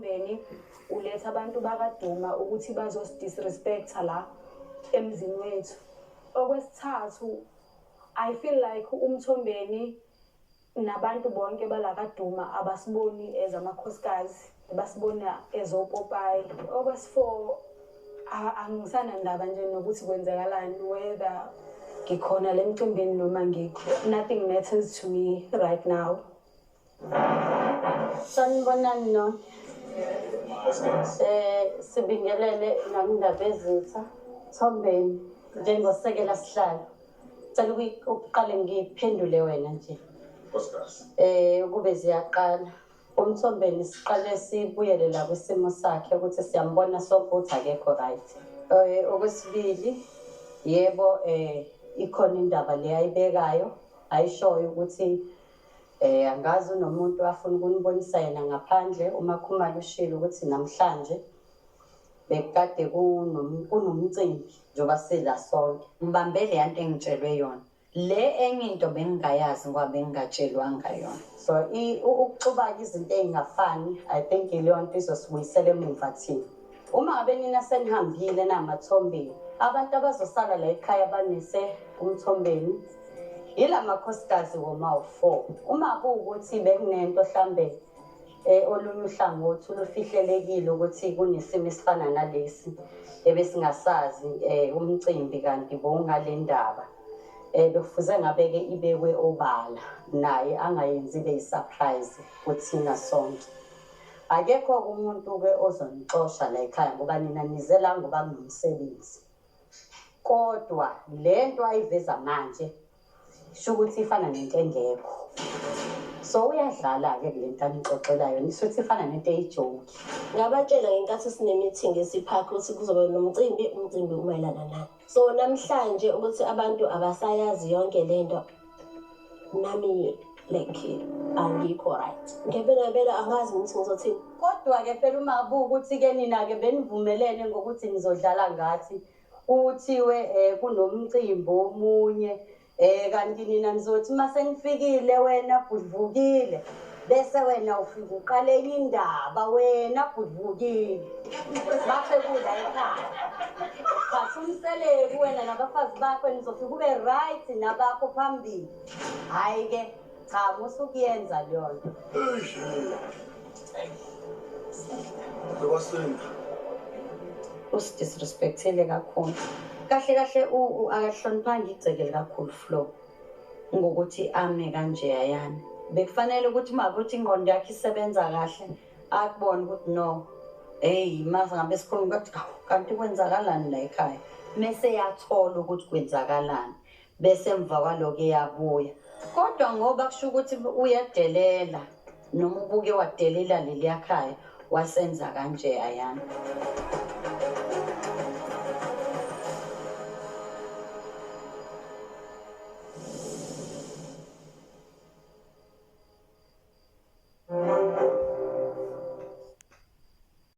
emthombeni uletha abantu bakaduma ukuthi bazosidisrespecta la emzini wethu. Okwesithathu, I feel like umthombeni nabantu bonke balakaduma abasiboni as amakhosikazi, basibona as opopayi. Okwesi-4, angisanandaba nje nokuthi kwenzakalani, whether ngikhona le mcimbini noma ngikho. Nothing matters to me right now. Sanibonani no. Sibingelele ngandaba ezitha Thombeni njengosekela sihlalo. Cela ukuqale ngiphendule wena nje. Kube ziyaqala umthombeni siqale sibuyele la kwisimo sakhe ukuthi siyambona sonke ukuthi akekho right. Okwesibili yebo ikhona indaba le ayibekayo ayishoyo ukuthi angazi unomuntu afuna ukunibonisa yena ngaphandle uma Khumalo ushilo ukuthi namhlanje bekade kunomcimbi njoba sila sonke. Ngibambele yanto engitshelwe yona. Le enye into bengingayazi ngoba bengingatshelwanga yona. So ukuxubaka izinto ezingafani I think leyo nto izosibuyisela emuva thina. Uma ngabe nina senihambile namathombeni abantu abazosala la ekhaya banise umthombeni ila makhosikazi woma-4. Uma kuwukuthi bekunento mhlambe olunye uhlangothi lufihlelekile ukuthi kunesimo esifana nalesi ebesingasazi umcimbi kanti bongale ndaba bekufuze ngabeke ibekwe obala naye angayenzi ibe surprise kuthina sonke. Akekho umuntu ke ozonixosha la ekhaya ngoba nina nizela ngoba nginomsebenzi. Kodwa lento ayiveza manje sho ukuthi ifana nento engekho. So uyadlala ke lento anixoxelayo nisuthi ifana nento eyijoke. Ngabatshela ngenkathi sine-meeting esiphakho ukuthi kuzoba nomcimbi umayelana nani. So namhlanje ukuthi abantu abasayazi yonke lento nami like angikho right. Ngempela angazi ukuthi ngizothini. Kodwa ke phela uma kubuka ukuthi ke nina ke benivumelene ngokuthi nizodlala ngathi uthiwe kunomcimbi omunye kanti nina nizothi mase nifikile wena budvukile bese wena ufika uqale indaba wena budvukile bakhe kula ekhaya bathi umseleku wena nabafazi bakho nizofika ube right nabakho phambili. Hayi ke cha musukuyenza leyo nto. Usidisrespectile kakhulu. Kahle akahloniphanga igceke kakhulu Flo ngokuthi ame kanje ayana. Bekufanele ukuthi makuthi ingqondo yakhe isebenza kahle akubone ukuthi no mase ngabe sikhuluma ukuthi kanti kwenzakalani la ekhaya. Mase yathola ukuthi kwenzakalani bese emva kwaloko eyabuya. Kodwa ngoba kusho ukuthi uyadelela noma ubuke wadelela leli ekhaya wasenza kanje ayana.